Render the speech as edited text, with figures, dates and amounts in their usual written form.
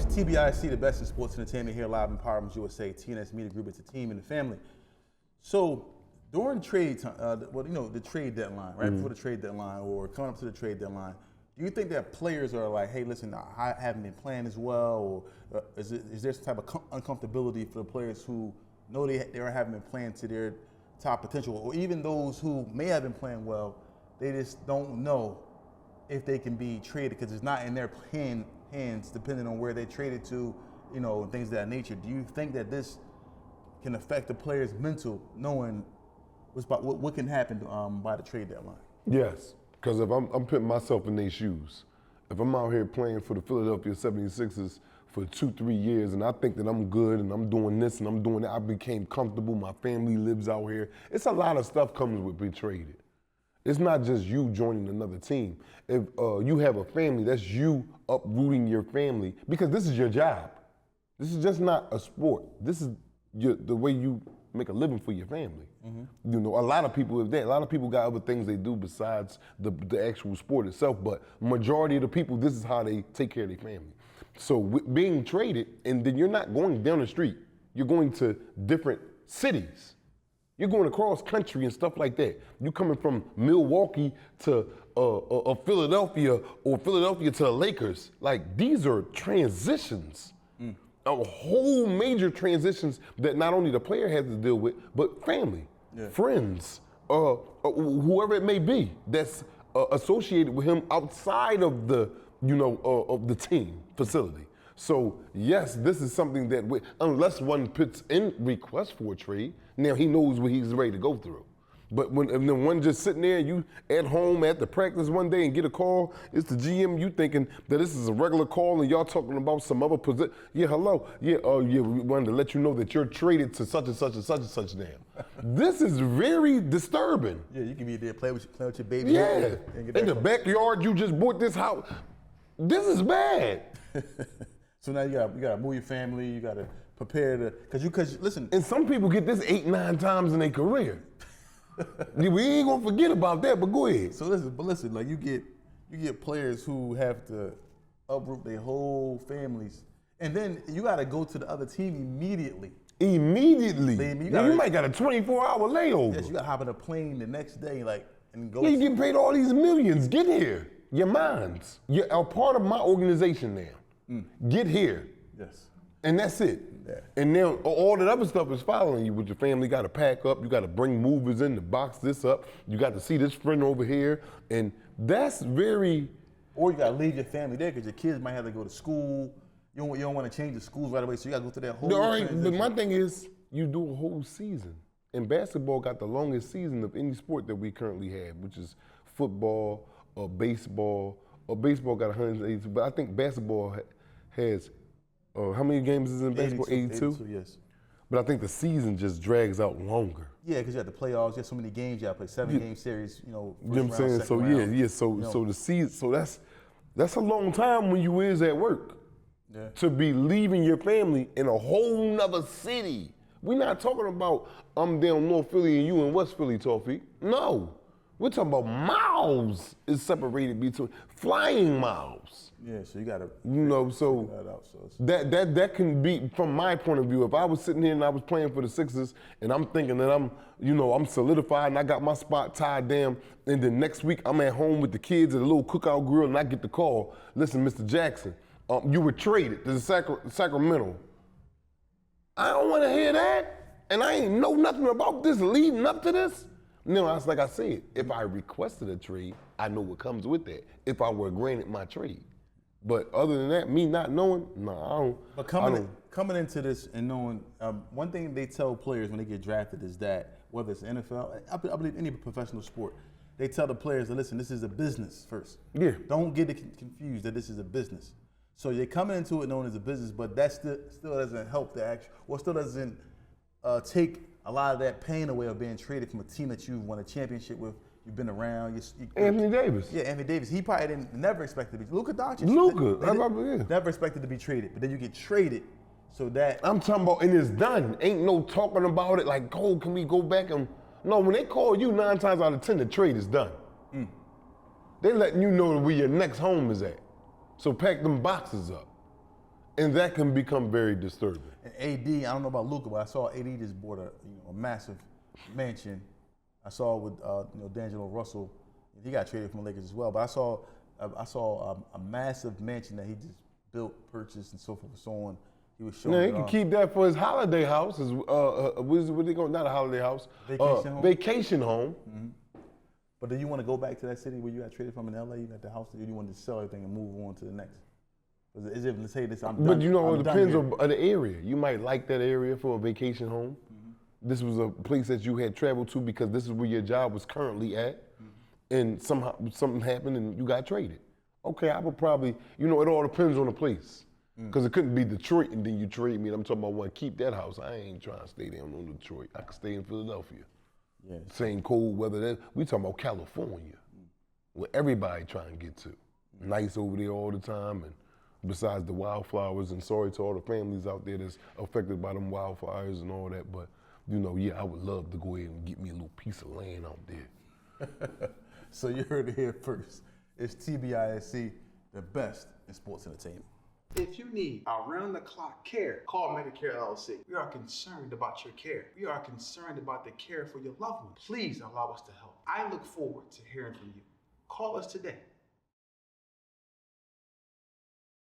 TBISE, the best in sports entertainment here live in Empowerment USA. TNS Media Group, it's a team and a family. So during trade time, the trade deadline, right before the trade deadline or coming up to the trade deadline, do you think that players are like, hey, listen, I haven't been playing as well, or is there some type of uncomfortability for the players who know they haven't been playing to their top potential, or even those who may have been playing well, they just don't know if they can be traded because it's not in their hands, depending on where they traded to, and things of that nature. Do you think that this can affect the player's mental, knowing what can happen by the trade deadline? Yes, because if I'm putting myself in their shoes, if I'm out here playing for the Philadelphia 76ers for 2-3 years and I think that I'm good and I'm doing this and I'm doing that, I became comfortable, my family lives out here. It's a lot of stuff comes with being traded. It's not just you joining another team. If you have a family, that's you uprooting your family because this is your job. This is just not a sport. This is the way you make a living for your family. Mm-hmm. A lot of people have that. A lot of people got other things they do besides the actual sport itself, but majority of the people, this is how they take care of their family. So being traded, and then you're not going down the street, you're going to different cities. You're going across country and stuff like that. You're coming from Milwaukee to Philadelphia, or Philadelphia to the Lakers. Like, these are transitions. A whole major transitions that not only the player has to deal with, but family, friends, whoever it may be that's associated with him outside of the, of the team facility. So yes, this is something that unless one puts in request for a trade, now he knows what he's ready to go through. But when one just sitting there, you at home at the practice one day and get a call, it's the GM, you thinking that this is a regular call and y'all talking about some other position. Yeah, hello. Yeah, we wanted to let you know that you're traded to such and such and such and such now. This is very disturbing. Yeah, you can be there, play with your baby. Yeah, in the backyard, you just bought this house. This is bad. So now you gotta move your family, you gotta prepare to, cause listen. And some people get this 8-9 times in their career. We ain't gonna forget about that, but go ahead. So listen, like you get players who have to uproot their whole families, and then you got to go to the other team immediately. Immediately. You might got a 24-hour layover. Yes, you got to hop on a plane the next day, and go. Yeah, you getting paid all these millions. Get here. You're mine. You're a part of my organization now. Get here. Yes. And that's it. Yeah. And now all that other stuff is following you with your family. You got to pack up. You got to bring movers in to box this up. You got to see this friend over here. And that's very... Or you got to leave your family there because your kids might have to go to school. You don't want to change the schools right away, so you got to go through that whole transition. But my thing is, you do a whole season. And basketball got the longest season of any sport that we currently have, which is football or baseball. Or baseball got 182, but I think basketball has... how many games is in baseball? 82? Yes. But I think the season just drags out longer. Yeah, because you have the playoffs, you have so many games, you have to play 7-game series, You know what I'm saying? So round, so the season, so that's a long time when you is at work. Yeah. To be leaving your family in a whole nother city. We're not talking about I'm down North Philly and you in West Philly, Toffee. No. We're talking about miles is separated between flying miles. Yeah, so you gotta so that can be, from my point of view, if I was sitting here and I was playing for the Sixers and I'm thinking that I'm solidified and I got my spot tied down, and then next week I'm at home with the kids at a little cookout grill and I get the call, listen, Mr. Jackson, you were traded to Sacramento. I don't want to hear that, and I ain't know nothing about this leading up to this. No, it's like I said, if I requested a trade, I know what comes with that. If I were granted my trade. But other than that, me not knowing, I don't. But coming into this and knowing, one thing they tell players when they get drafted is that, whether it's NFL, I believe any professional sport, they tell the players that, listen, this is a business first. Yeah. Don't get it confused that this is a business. So you're coming into it known as a business, but that still doesn't help the action, or still doesn't take a lot of that pain away of being traded from a team that you've won a championship with. You've been around. Anthony Davis. Yeah, Anthony Davis. He probably never expected to be. Luka Doncic. Never expected to be traded, but then you get traded, so that. I'm talking about, and it's done. Ain't no talking about it like, oh, can we go back and? No, when they call you 9 times out of 10, the trade is done. They letting you know where your next home is at. So pack them boxes up. And that can become very disturbing. And AD, I don't know about Luka, but I saw AD just bought a massive mansion. I saw with D'Angelo Russell, he got traded from the Lakers as well. But I saw a massive mansion that he just built, purchased, and so forth and so on. He was showing. Yeah, he can keep that for his holiday house. What they going? Not a holiday house. Vacation home. Vacation home. Mm-hmm. But do you want to go back to that city where you got traded from in LA? You got the house, or you want to sell everything and move on to the next? Is it, let's say this, I'm done. But you know, it depends on the area. You might like that area for a vacation home. Mm-hmm. This was a place that you had traveled to because this is where your job was currently at, and somehow something happened and you got traded. Okay, I would probably, it all depends on the place. Because it couldn't be Detroit and then you trade me. And I'm talking about, want to keep that house. I ain't trying to stay down in Detroit. I could stay in Philadelphia. Yes. Same cold weather. We talking about California, where everybody trying to get to. Nice over there all the time. And besides the wildflowers, and sorry to all the families out there that's affected by them wildfires and all that. But, I would love to go ahead and get me a little piece of land out there. So you heard it here first. It's TBISE, the best in sports entertainment. If you need around-the-clock care, call Medicare LLC. We are concerned about your care. We are concerned about the care for your loved one. Please allow us to help. I look forward to hearing from you. Call us today.